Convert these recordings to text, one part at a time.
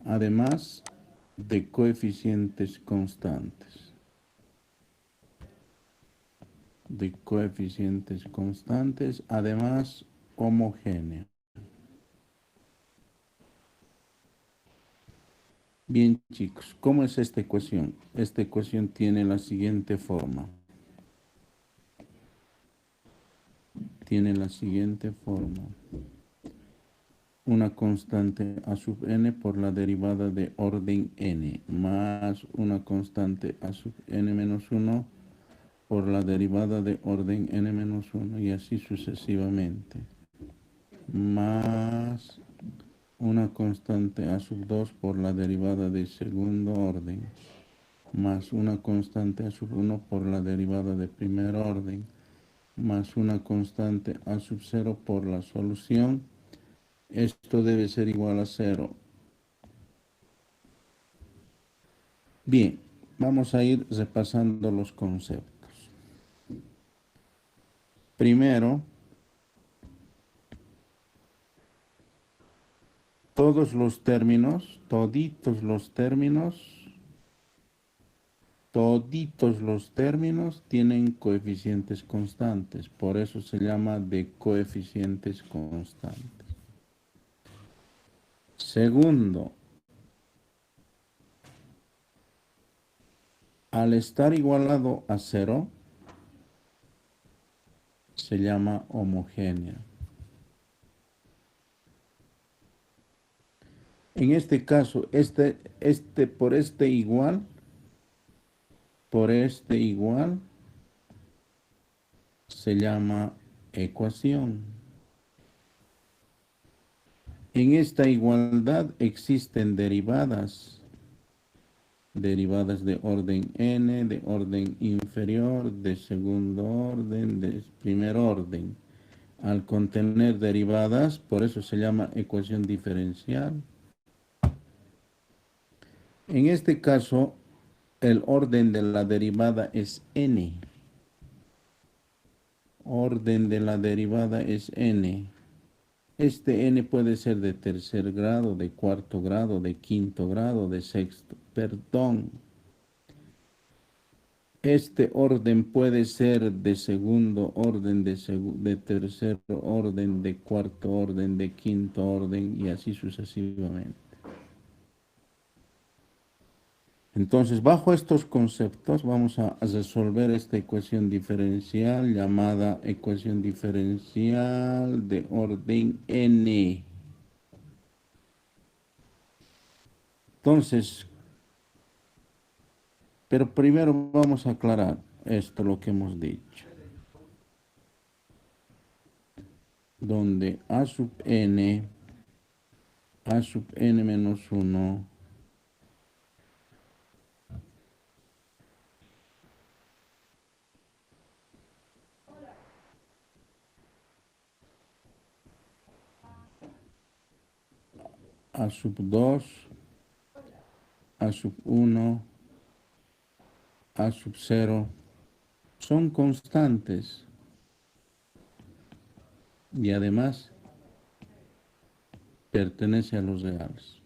además de coeficientes constantes. De coeficientes constantes, además homogénea. Bien, chicos, ¿cómo es esta ecuación? Esta ecuación tiene la siguiente forma. Tiene la siguiente forma. Una constante a sub n por la derivada de orden n más una constante a sub n menos 1 por la derivada de orden n menos 1 y así sucesivamente. Más una constante a sub 2 por la derivada de segundo orden más una constante a sub 1 por la derivada de primer orden más una constante a sub 0 por la solución. Esto debe ser igual a 0. Bien, vamos a ir repasando los conceptos. Primero, todos los términos, toditos los términos tienen coeficientes constantes, por eso se llama de coeficientes constantes. Segundo, al estar igualado a 0, se llama homogénea. En este caso, por este igual, se llama ecuación. En esta igualdad existen derivadas de orden n, de orden inferior, de segundo orden, de primer orden. Al contener derivadas, por eso se llama ecuación diferencial. En este caso, el orden de la derivada es n. Orden de la derivada es n. Este n puede ser de tercer grado, de cuarto grado, de quinto grado, de sexto. Perdón. Este orden puede ser de segundo orden, de tercer orden, de cuarto orden, de quinto orden y así sucesivamente. Entonces, bajo estos conceptos vamos a resolver esta ecuación diferencial llamada ecuación diferencial de orden n. Entonces, pero primero vamos a aclarar esto, lo que hemos dicho. Donde a sub n menos 1 a sub 2, a sub 1, a sub 0 son constantes y además pertenece a los reales.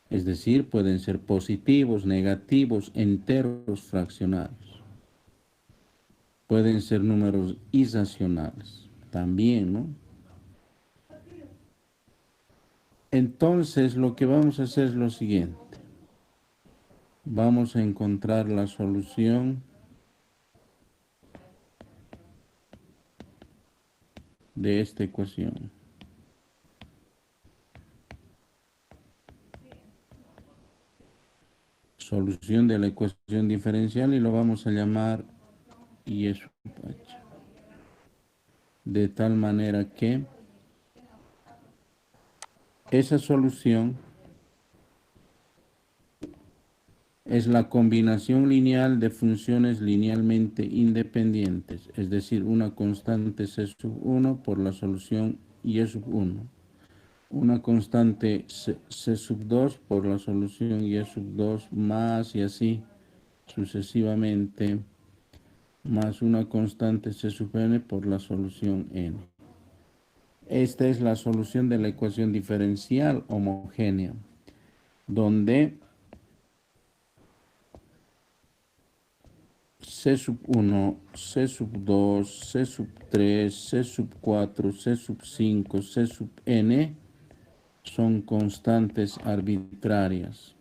Es decir, pueden ser positivos, negativos, enteros, fraccionarios. Pueden ser números irracionales también, ¿no? Entonces, lo que vamos a hacer es lo siguiente. Vamos a encontrar la solución de esta ecuación. Solución de la ecuación diferencial y lo vamos a llamar y es h. De tal manera que esa solución es la combinación lineal de funciones linealmente independientes, es decir, una constante c sub 1 por la solución y sub 1. Una constante c sub 2 por la solución y sub 2 más y así sucesivamente, más una constante c sub n por la solución n. Esta es la solución de la ecuación diferencial homogénea. donde C sub 1, C sub 2, C sub 3, C sub 4, C sub 5, C sub n son constantes arbitrarias.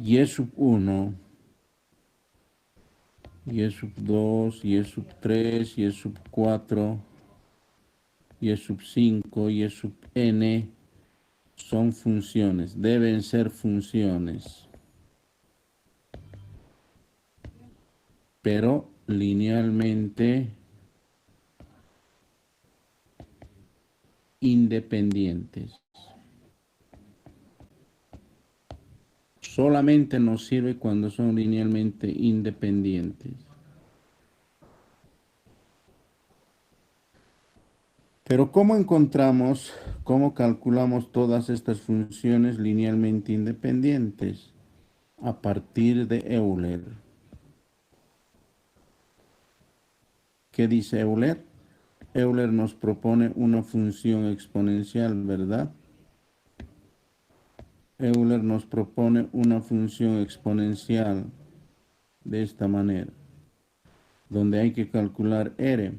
Y sub 1, y sub 2, y sub 3, y sub 4, y sub 5, y sub n son funciones, deben ser funciones, pero linealmente independientes. Solamente nos sirve cuando son linealmente independientes. Pero ¿cómo encontramos, cómo calculamos todas estas funciones linealmente independientes? A partir de Euler. ¿Qué dice Euler? Euler nos propone una función exponencial, ¿verdad? Euler nos propone una función exponencial de esta manera, donde hay que calcular R,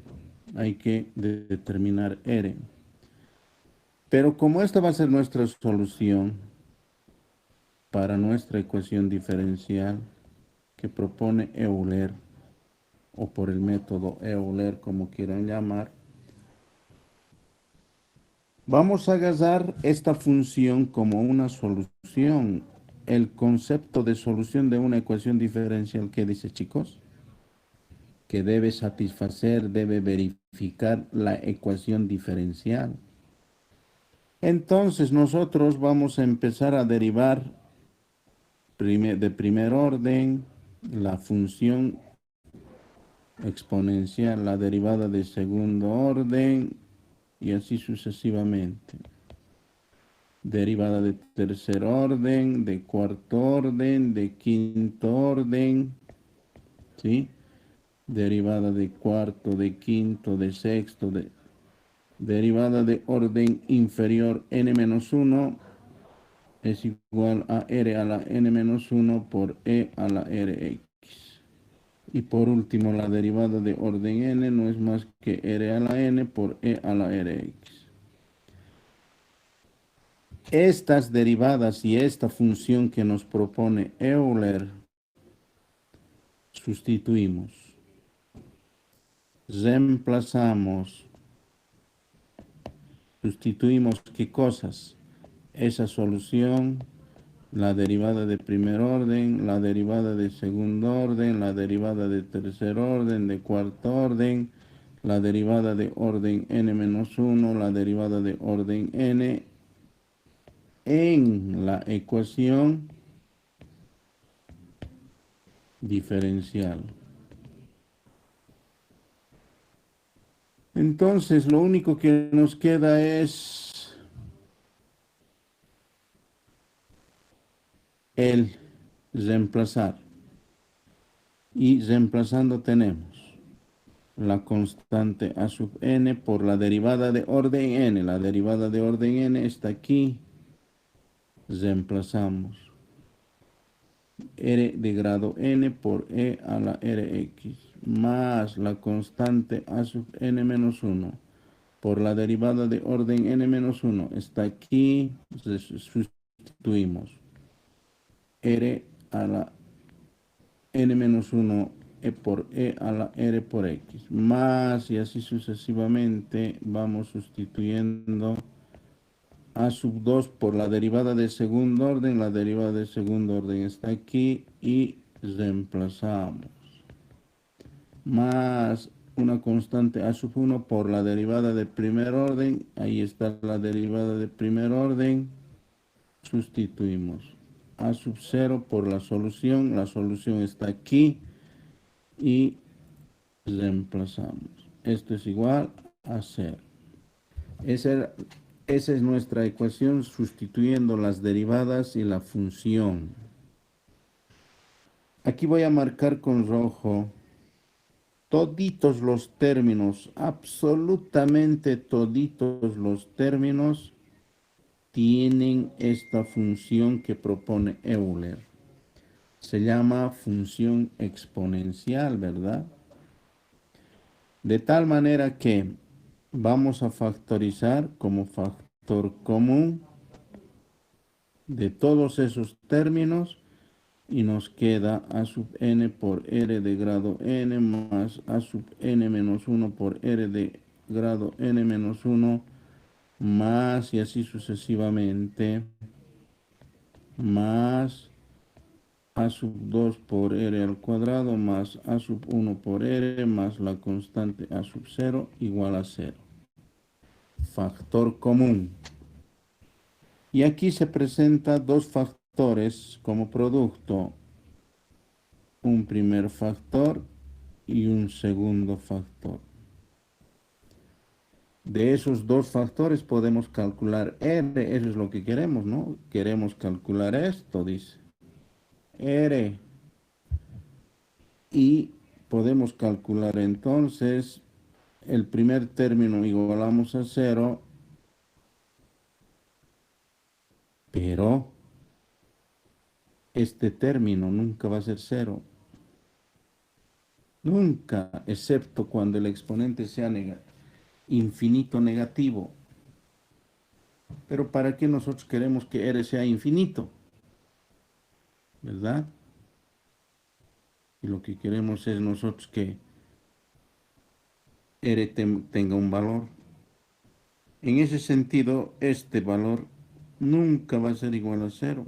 hay que determinar R. Pero como esta va a ser nuestra solución para nuestra ecuación diferencial que propone Euler, o por el método Euler, como quieran llamar, vamos a agarrar esta función como una solución. El concepto de solución de una ecuación diferencial, ¿qué dice, chicos? Que debe satisfacer, debe verificar la ecuación diferencial. Entonces nosotros vamos a empezar a derivar de primer orden la función exponencial, la derivada de segundo orden y así sucesivamente. Derivada de tercer orden, de cuarto orden, de quinto orden, ¿sí? Derivada de cuarto, de quinto, de sexto, derivada de orden inferior n-1 es igual a r a la n-1 por e a la rx. Y por último, la derivada de orden n no es más que r a la n por e a la rx. Estas derivadas y esta función que nos propone Euler, sustituimos, reemplazamos, sustituimos qué cosas, esa solución, la derivada de primer orden, la derivada de segundo orden, la derivada de tercer orden, de cuarto orden, la derivada de orden n-1, la derivada de orden n en la ecuación diferencial. Entonces, lo único que nos queda es el reemplazar. Y reemplazando tenemos la constante a sub n por la derivada de orden n. La derivada de orden n está aquí. Reemplazamos r de grado n por e a la rx más la constante a sub n-1 por la derivada de orden n-1 está aquí, sustituimos r a la n-1 por e a la r por x, más y así sucesivamente vamos sustituyendo a sub 2 por la derivada de segundo orden, la derivada de segundo orden está aquí y reemplazamos, más una constante a sub 1 por la derivada de primer orden, ahí está la derivada de primer orden, sustituimos a sub 0 por la solución está aquí y reemplazamos. Esto es igual a 0. Esa es nuestra ecuación sustituyendo las derivadas y la función. Aquí voy a marcar con rojo toditos los términos, absolutamente toditos los términos tienen esta función que propone Euler. Se llama función exponencial, ¿verdad? De tal manera que vamos a factorizar como factor común de todos esos términos y nos queda a sub n por r de grado n más a sub n menos 1 por r de grado n menos 1 más y así sucesivamente más a sub 2 por r al cuadrado más a sub 1 por r más la constante a sub 0 igual a 0. Factor común. Y aquí se presenta dos factores como producto, un primer factor y un segundo factor. De esos dos factores podemos calcular R, eso es lo que queremos, ¿no? Queremos calcular esto, dice. R. Y podemos calcular entonces el primer término igualamos a 0, pero este término nunca va a ser 0. Nunca, excepto cuando el exponente sea infinito negativo. Pero ¿para qué nosotros queremos que R sea infinito? ¿Verdad? Y lo que queremos es nosotros que R tenga un valor. En ese sentido, este valor nunca va a ser igual a 0.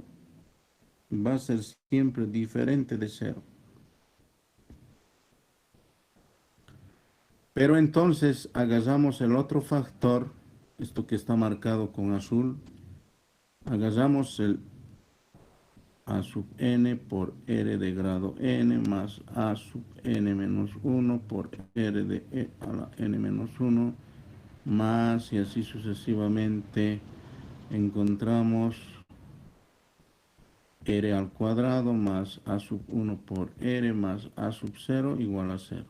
Va a ser siempre diferente de 0. Pero entonces agarramos el otro factor, esto que está marcado con azul, agarramos el a sub n por r de grado n más a sub n menos 1 por r de e a la n menos 1 más y así sucesivamente encontramos r al cuadrado más a sub 1 por r más a sub 0 igual a 0.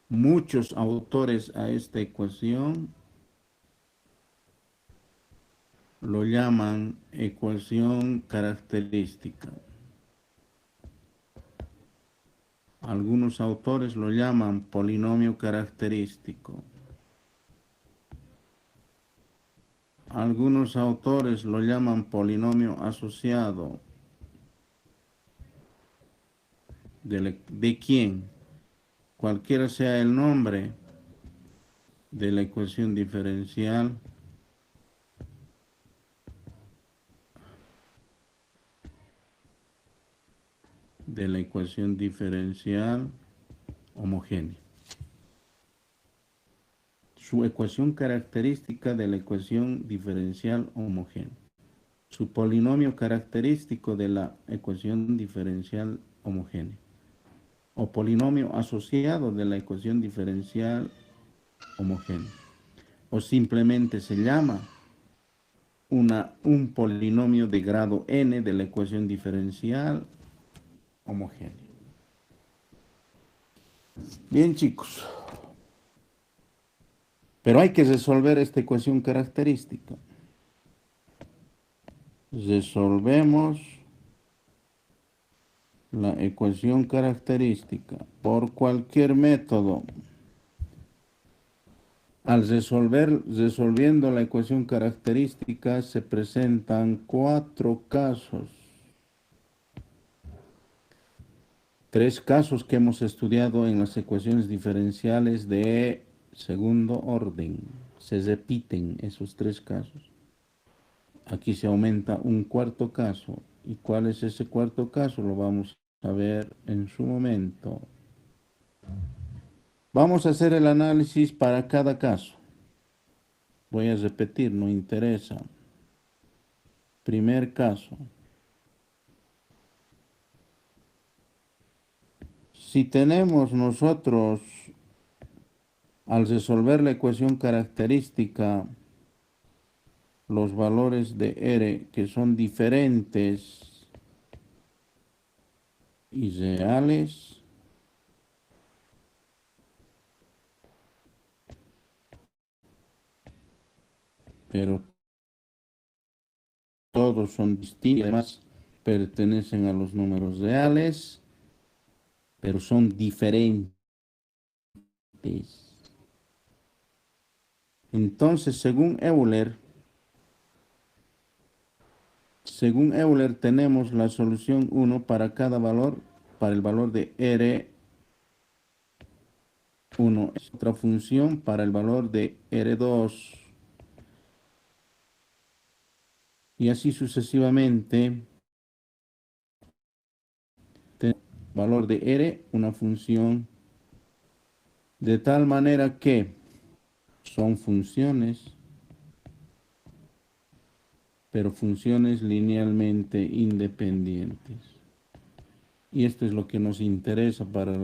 Muchos autores a esta ecuación lo llaman ecuación característica. Algunos autores lo llaman polinomio característico. Algunos autores lo llaman polinomio asociado. ¿De quién? Cualquiera sea el nombre de la ecuación diferencial, homogénea. Su ecuación característica de la ecuación diferencial homogénea. Su polinomio característico de la ecuación diferencial homogénea. O polinomio asociado de la ecuación diferencial homogénea. O simplemente se llama un polinomio de grado n de la ecuación diferencial homogénea. Bien, chicos. Pero hay que resolver esta ecuación característica. Resolvemos la ecuación característica por cualquier método. Resolviendo la ecuación característica se presentan 4 casos. 3 casos que hemos estudiado en las ecuaciones diferenciales de segundo orden. Se repiten esos 3 casos. Aquí se aumenta un cuarto caso. ¿Y cuál es ese cuarto caso? Lo vamos a ver en su momento. Vamos a hacer el análisis para cada caso. Voy a repetir, no interesa. Primer caso. Si tenemos nosotros, al resolver la ecuación característica, los valores de R que son diferentes y reales, pero todos son distintos y además pertenecen a los números reales, pero son diferentes. Entonces, según Euler tenemos la solución 1 para cada valor, para el valor de R1, es otra función para el valor de R2, y así sucesivamente. Valor de R, una función, de tal manera que son funciones, pero funciones linealmente independientes. Y esto es lo que nos interesa para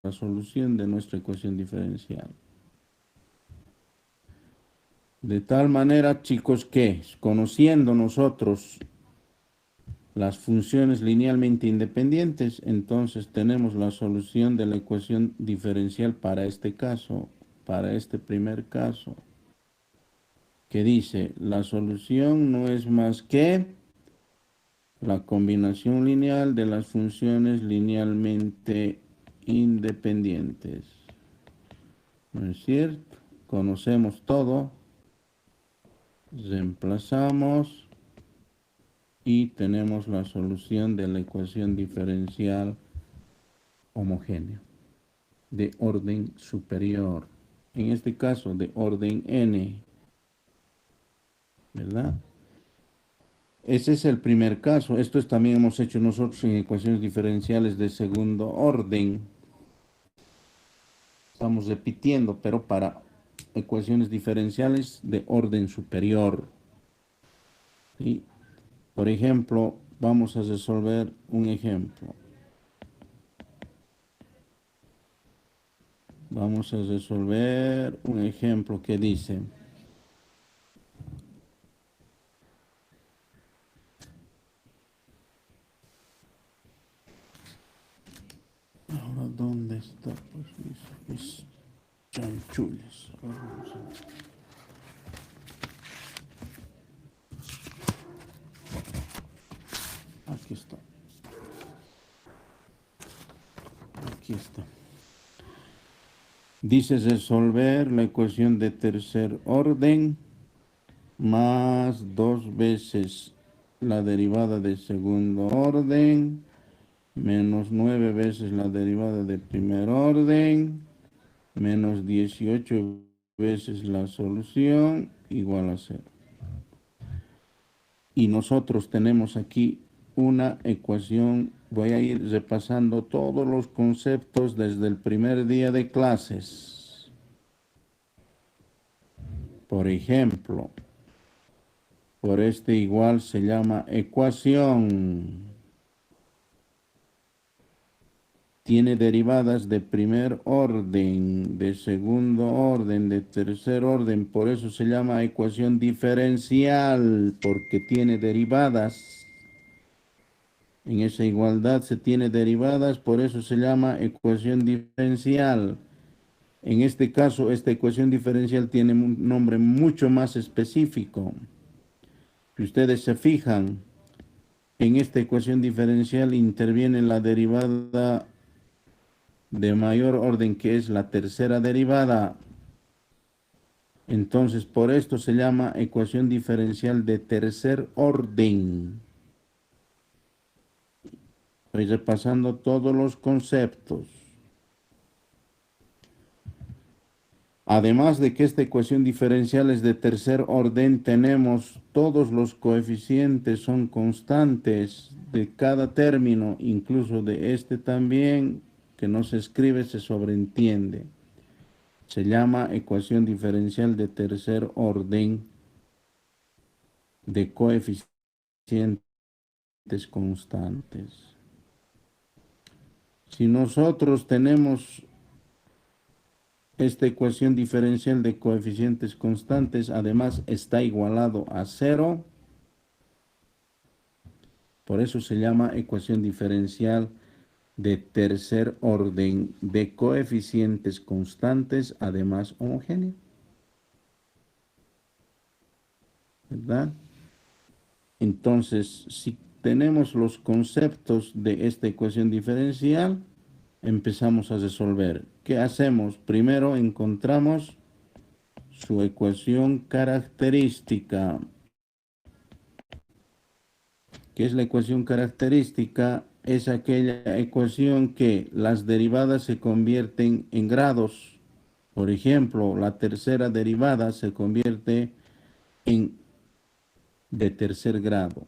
la solución de nuestra ecuación diferencial. De tal manera, chicos, que conociendo nosotros las funciones linealmente independientes, entonces tenemos la solución de la ecuación diferencial para este caso, para este primer caso, que dice, la solución no es más que la combinación lineal de las funciones linealmente independientes. ¿No es cierto? Conocemos todo, reemplazamos y tenemos la solución de la ecuación diferencial homogénea de orden superior. En este caso, de orden n, ¿verdad? Ese es el primer caso. Esto también hemos hecho nosotros en ecuaciones diferenciales de segundo orden. Estamos repitiendo, pero para ecuaciones diferenciales de orden superior. ¿Sí? Por ejemplo, vamos a resolver un ejemplo. Vamos a resolver un ejemplo que dice, ahora, ¿dónde está? Pues mis chanchullos. Aquí está. Aquí está. Dice resolver la ecuación de tercer orden más 2 veces la derivada de segundo orden menos 9 veces la derivada de primer orden menos 18 veces la solución igual a 0. Y nosotros tenemos aquí una ecuación. Voy a ir repasando todos los conceptos desde el primer día de clases. Por ejemplo, por este igual se llama ecuación. Tiene derivadas de primer orden, de segundo orden, de tercer orden. Por eso se llama ecuación diferencial, porque tiene derivadas. En esa igualdad se tiene derivadas, por eso se llama ecuación diferencial. En este caso, esta ecuación diferencial tiene un nombre mucho más específico. Si ustedes se fijan, en esta ecuación diferencial interviene la derivada de mayor orden, que es la tercera derivada. Entonces, por esto se llama ecuación diferencial de tercer orden. Estoy repasando todos los conceptos. Además de que esta ecuación diferencial es de tercer orden, tenemos todos los coeficientes son constantes de cada término, incluso de este también, que no se escribe, se sobreentiende. Se llama ecuación diferencial de tercer orden de coeficientes constantes. Si nosotros tenemos esta ecuación diferencial de coeficientes constantes, además está igualado a 0, por eso se llama ecuación diferencial de tercer orden de coeficientes constantes, además homogénea. ¿verdad? Entonces, si tenemos los conceptos de esta ecuación diferencial, empezamos a resolver. ¿Qué hacemos? Primero encontramos su ecuación característica. ¿Qué es la ecuación característica? Es aquella ecuación que las derivadas se convierten en grados. Por ejemplo, la tercera derivada se convierte en de tercer grado.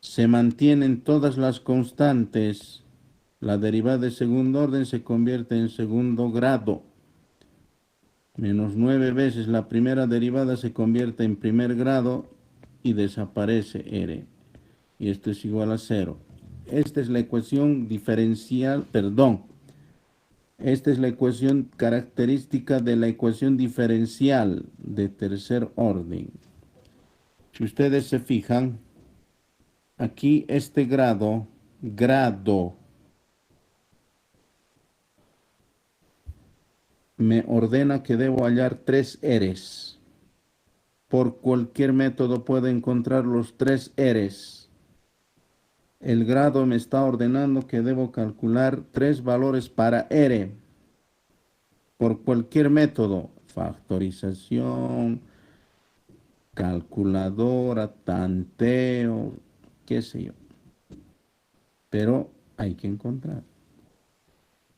Se mantienen todas las constantes. La derivada de segundo orden se convierte en segundo grado. Menos 9 veces la primera derivada se convierte en primer grado y desaparece R. Y esto es igual a cero. Esta es la ecuación diferencial, perdón. Esta es la ecuación característica de la ecuación diferencial de tercer orden. Si ustedes se fijan, aquí este grado, me ordena que debo hallar tres R's. Por cualquier método puedo encontrar los tres R's. El grado me está ordenando que debo calcular tres valores para R. Por cualquier método, factorización, calculadora, tanteo, qué sé yo. Pero hay que encontrar.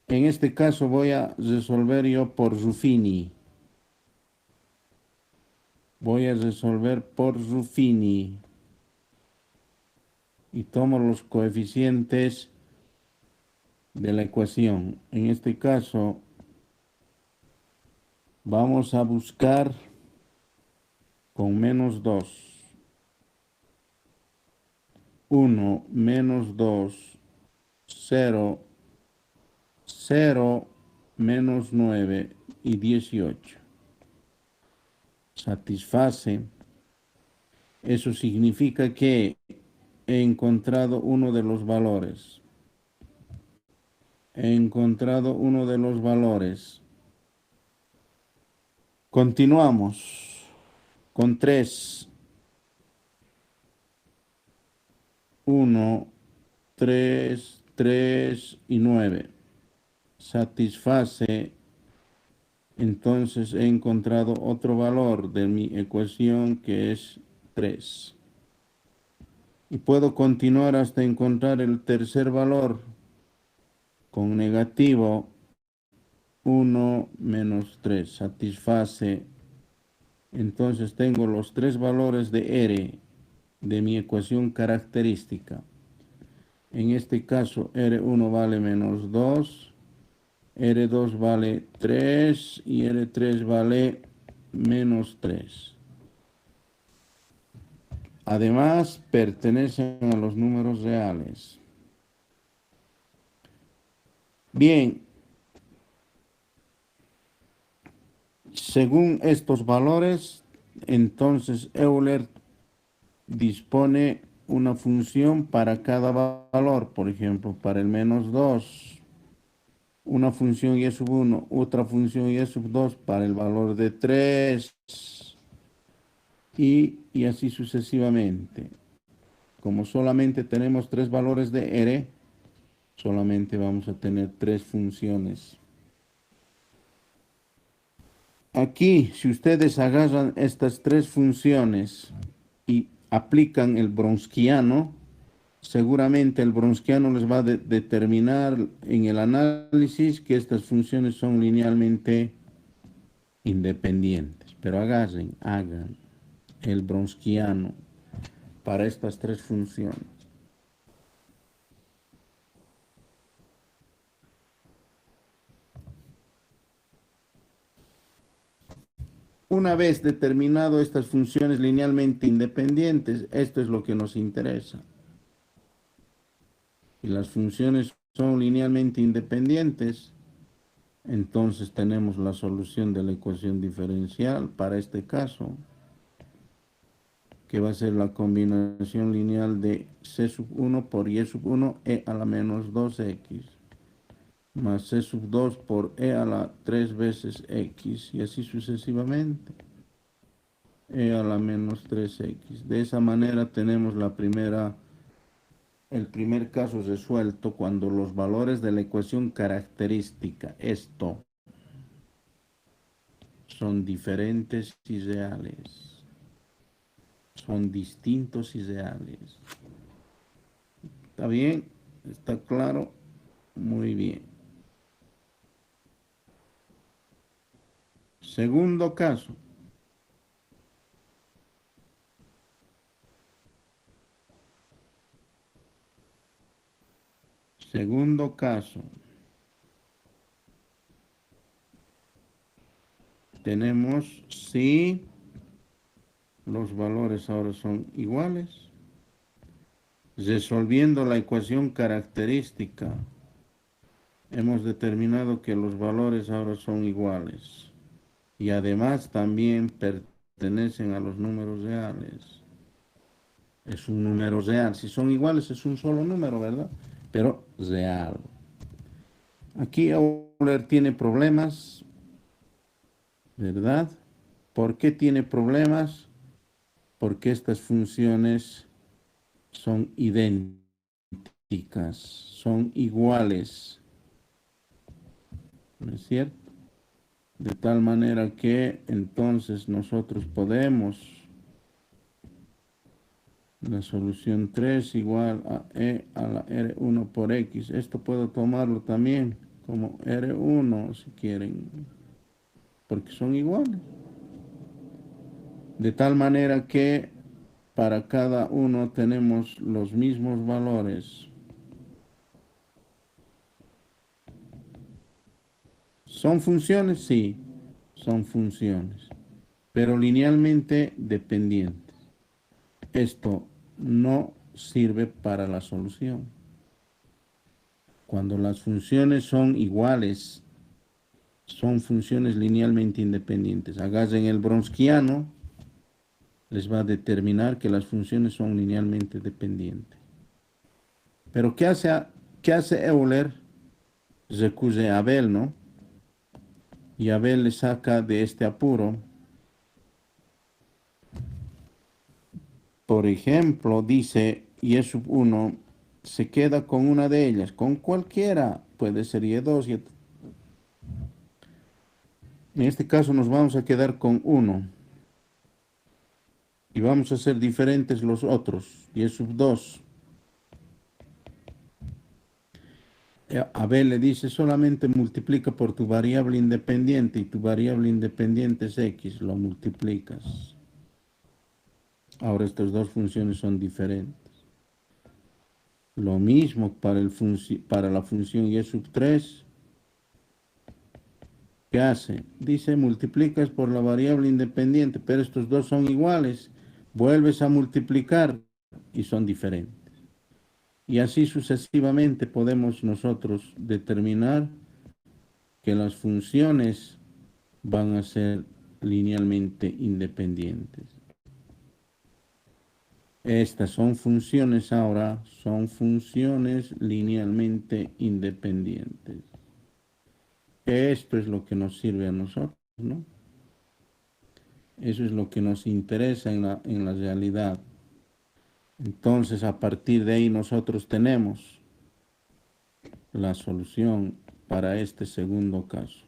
En este caso voy a resolver yo por Ruffini. Voy a resolver por Ruffini. Y tomo los coeficientes de la ecuación. En este caso, vamos a buscar con menos 2. 1, menos 2, 0, 0, menos 9 y 18. Satisface. Eso significa que he encontrado uno de los valores. He encontrado uno de los valores. Continuamos con 3. 1, 3, 3 y 9. Satisface. Entonces he encontrado otro valor de mi ecuación que es 3. Y puedo continuar hasta encontrar el tercer valor con negativo 1 menos 3. Satisface. Entonces tengo los tres valores de R de mi ecuación característica. En este caso R1 vale menos 2. R2 vale 3 y R3 vale menos 3. Además, pertenecen a los números reales. Bien, según estos valores, entonces Euler dispone una función para cada valor. Por ejemplo, para el menos 2, una función y sub 1, otra función y sub 2 para el valor de 3 y así sucesivamente. Como solamente tenemos tres valores de R, solamente vamos a tener tres funciones. Aquí, si ustedes agarran estas tres funciones y aplican el Browniano, seguramente el Browniano les va a determinar en el análisis que estas funciones son linealmente independientes. Pero hagan el Browniano para estas tres funciones. Una vez determinado estas funciones linealmente independientes, esto es lo que nos interesa. Y las funciones son linealmente independientes, entonces tenemos la solución de la ecuación diferencial para este caso, que va a ser la combinación lineal de C sub 1 por Y sub 1 e a la menos 2x, más C sub 2 por E a la 3 veces x, y así sucesivamente. e a la menos 3x. De esa manera tenemos el primer caso resuelto cuando los valores de la ecuación característica, esto, son diferentes y reales. Son distintos y reales. ¿Está bien? ¿Está claro? Muy bien. Segundo caso. Segundo caso. Tenemos si los valores ahora son iguales. Resolviendo la ecuación característica, hemos determinado que los valores ahora son iguales. Y además también pertenecen a los números reales. Es un número real. Si son iguales es un solo número, ¿verdad? Pero real. Aquí Euler tiene problemas, ¿verdad? ¿Por qué tiene problemas? Porque estas funciones son idénticas, son iguales, ¿no es cierto? De tal manera que entonces nosotros podemos, la solución 3 igual a e a la R1 por X. Esto puedo tomarlo también como R1 si quieren, porque son iguales. De tal manera que para cada uno tenemos los mismos valores. ¿Son funciones? Sí, son funciones, pero linealmente dependientes. Esto no sirve para la solución. Cuando las funciones son iguales, son funciones linealmente independientes. Agarren el Browniano, les va a determinar que las funciones son linealmente dependientes. Pero qué hace Euler? Recurre a Abel, ¿no? Y Abel le saca de este apuro. Por ejemplo, dice y sub 1 se queda con una de ellas, con cualquiera, puede ser y2. En este caso nos vamos a quedar con 1 y vamos a hacer diferentes los otros, y sub 2. Abel le dice solamente multiplica por tu variable independiente y tu variable independiente es x, lo multiplicas. Ahora estas dos funciones son diferentes. Lo mismo para la función y sub 3. ¿Qué hace? Dice multiplicas por la variable independiente, pero estos dos son iguales. Vuelves a multiplicar y son diferentes. Y así sucesivamente podemos nosotros determinar que las funciones van a ser linealmente independientes. Estas son funciones ahora, son funciones linealmente independientes. Esto es lo que nos sirve a nosotros, ¿no? Eso es lo que nos interesa en la realidad. Entonces, a partir de ahí nosotros tenemos la solución para este segundo caso.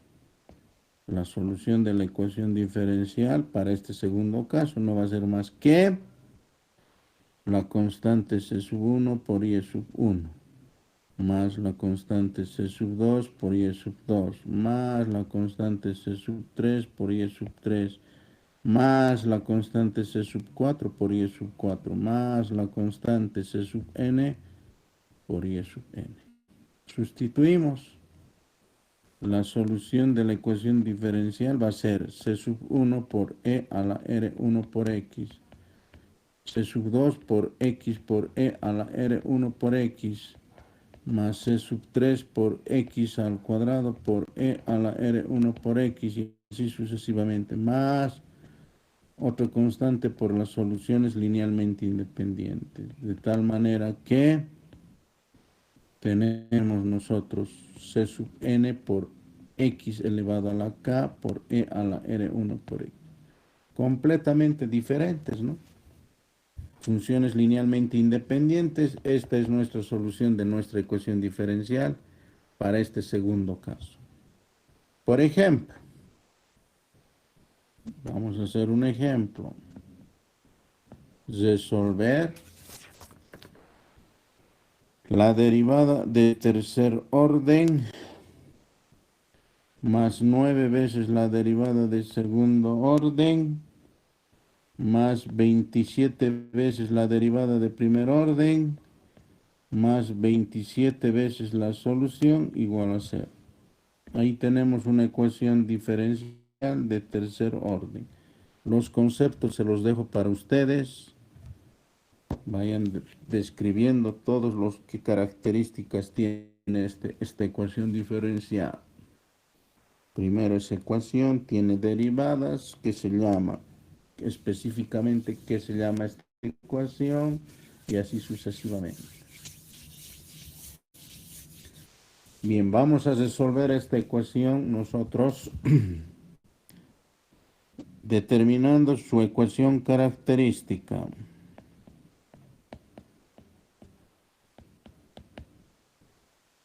La solución de la ecuación diferencial para este segundo caso no va a ser más que la constante C sub 1 por Y sub 1, más la constante C sub 2 por Y sub 2, más la constante C sub 3 por Y sub 3, más la constante C sub 4 por Y sub 4, más la constante C sub n por Y sub n. Sustituimos. La solución de la ecuación diferencial va a ser C sub 1 por E a la R1 por X, C sub 2 por X por E a la R1 por X, más C sub 3 por X al cuadrado por E a la R1 por X, y así sucesivamente, más otra constante por las soluciones linealmente independientes, de tal manera que tenemos nosotros C sub n por X elevado a la K por E a la R1 por X. completamente diferentes, ¿no? Funciones linealmente independientes, esta es nuestra solución de nuestra ecuación diferencial para este segundo caso. Por ejemplo, vamos a hacer un ejemplo. Resolver la derivada de tercer orden más 9 veces la derivada de segundo orden más 27 veces la derivada de primer orden más 27 veces la solución igual a 0. Ahí tenemos una ecuación diferencial de tercer orden. Los conceptos se los dejo para ustedes. Vayan describiendo todos los que características tiene esta ecuación diferencial. Primero, esa ecuación tiene derivadas que se llama, específicamente, ¿qué se llama esta ecuación? Y así sucesivamente. Bien, vamos a resolver esta ecuación nosotros determinando su ecuación característica.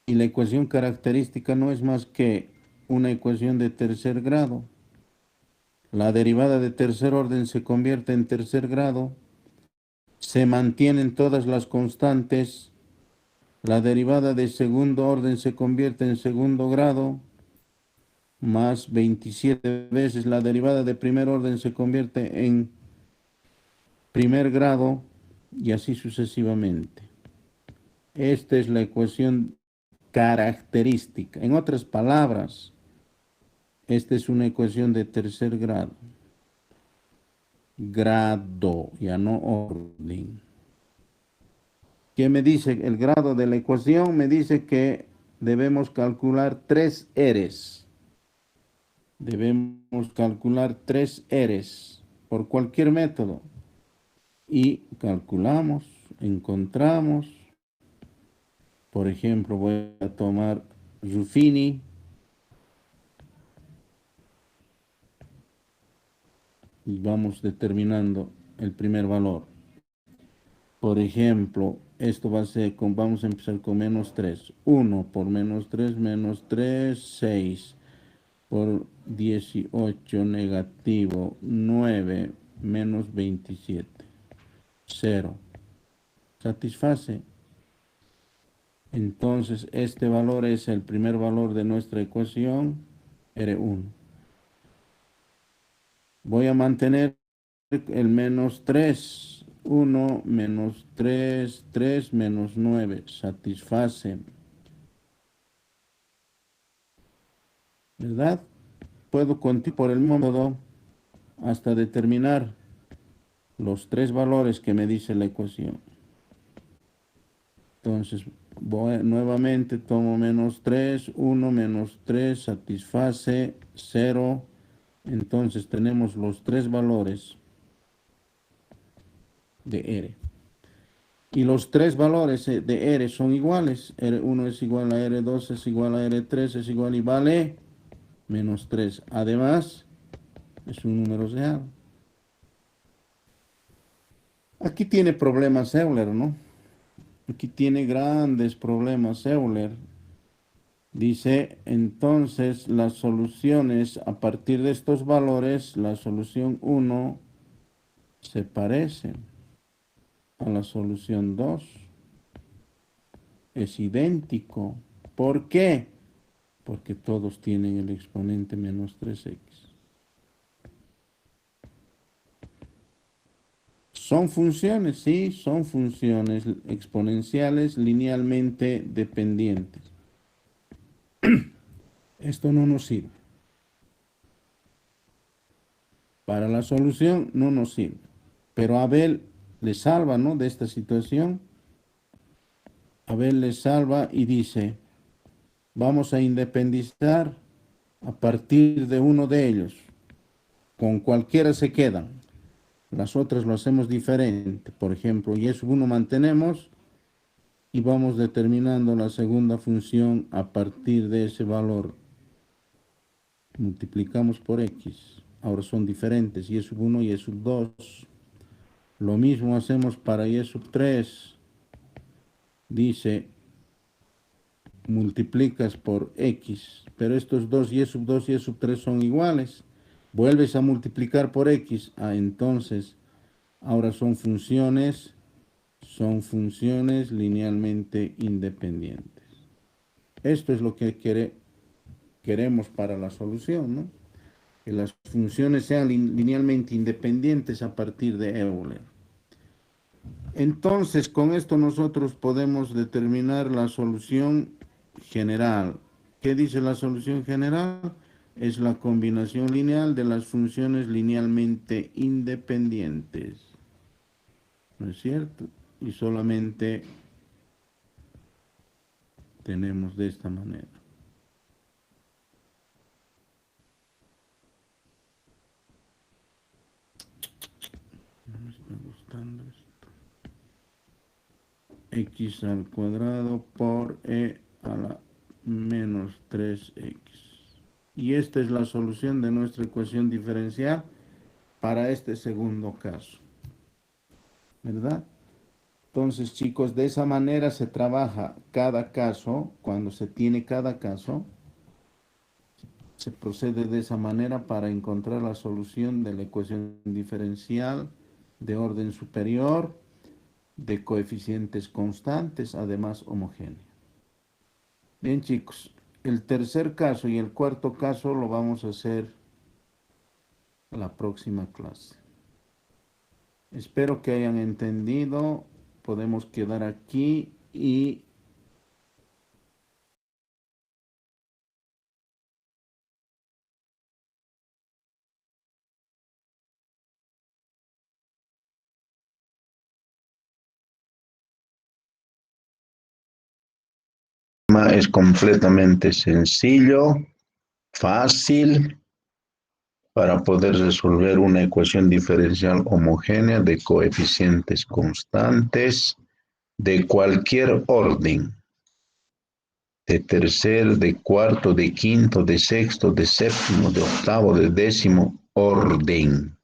Y la ecuación característica no es más que una ecuación de tercer grado. La derivada de tercer orden se convierte en tercer grado. Se mantienen todas las constantes. La derivada de segundo orden se convierte en segundo grado. Más 27 veces la derivada de primer orden se convierte en primer grado. Y así sucesivamente. Esta es la ecuación característica. En otras palabras, esta es una ecuación de tercer grado. Grado, ya no orden. ¿Qué me dice el grado de la ecuación? Me dice que debemos calcular 3 R's. Debemos calcular 3 R's por cualquier método. Y calculamos, encontramos. Por ejemplo, voy a tomar Ruffini. Y vamos determinando el primer valor. Por ejemplo, esto va a ser, vamos a empezar con menos 3. 1 por menos 3, 6 por 18 negativo 9 menos 27. 0. ¿Satisface? Entonces, este valor es el primer valor de nuestra ecuación, R1. Voy a mantener el menos 3. 1 menos 3, 3 menos 9. Satisface. ¿Verdad? Puedo continuar por el método hasta determinar los 3 valores que me dice la ecuación. Entonces, nuevamente tomo menos 3, 1 menos 3, satisface 0. Entonces tenemos los 3 valores de R. Y los 3 valores de R son iguales. R1 es igual a R2, es igual a R3, es igual y vale menos 3. Además, es un número real. Aquí tiene problemas Euler, ¿no? Aquí tiene grandes problemas Euler. Dice, entonces, las soluciones a partir de estos valores, la solución 1 se parece a la solución 2. Es idéntico. ¿Por qué? Porque todos tienen el exponente menos 3x. Son funciones, sí, son funciones exponenciales linealmente dependientes. Esto no nos sirve. Para la solución no nos sirve. Pero Abel le salva, ¿no?, de esta situación. Abel le salva y dice, vamos a independizar a partir de uno de ellos. Con cualquiera se quedan. Las otras lo hacemos diferente. Por ejemplo, y es uno mantenemos y vamos determinando la segunda función a partir de ese valor. Multiplicamos por x. ahora son diferentes, y sub 1 y y sub 2. Lo mismo hacemos para y sub 3. Dice, multiplicas por x, pero estos dos y sub 2 y sub 3 son iguales. Vuelves a multiplicar por x, entonces ahora son funciones linealmente independientes. Esto es lo que queremos para la solución, ¿no? Que las funciones sean linealmente independientes a partir de Euler. Entonces, con esto nosotros podemos determinar la solución general. ¿Qué dice la solución general? Es la combinación lineal de las funciones linealmente independientes. ¿No es cierto? Y solamente tenemos de esta manera. No me está gustando esto. X al cuadrado por e a la menos 3x. Y esta es la solución de nuestra ecuación diferencial para este segundo caso. ¿Verdad? Entonces, chicos, de esa manera se trabaja cada caso. Cuando se tiene cada caso, se procede de esa manera para encontrar la solución de la ecuación diferencial de orden superior, de coeficientes constantes, además homogénea. Bien, chicos, el tercer caso y el cuarto caso lo vamos a hacer la próxima clase. Espero que hayan entendido. Podemos quedar aquí y es completamente sencillo, fácil para poder resolver una ecuación diferencial homogénea de coeficientes constantes de cualquier orden, de tercer, de cuarto, de quinto, de sexto, de séptimo, de octavo, de décimo orden.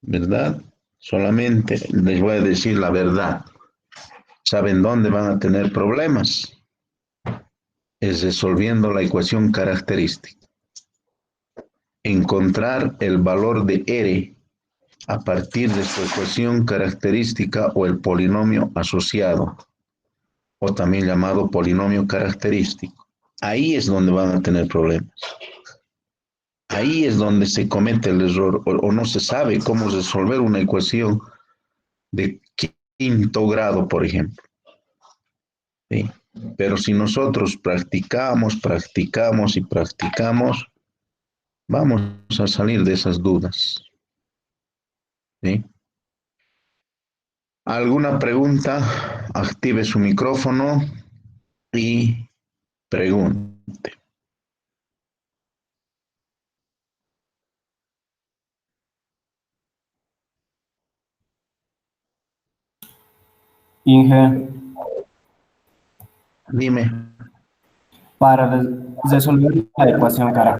¿Verdad? Solamente les voy a decir la verdad. ¿Saben dónde van a tener problemas? Es resolviendo la ecuación característica. Encontrar el valor de R a partir de su ecuación característica o el polinomio asociado, o también llamado polinomio característico. Ahí es donde van a tener problemas. Ahí es donde se comete el error o no se sabe cómo resolver una ecuación de quinto grado, por ejemplo. ¿Sí? Pero si nosotros practicamos y practicamos, vamos a salir de esas dudas. ¿Sí? ¿Alguna pregunta? Active su micrófono y pregunte. Inge, Dime. para resolver la ecuación característica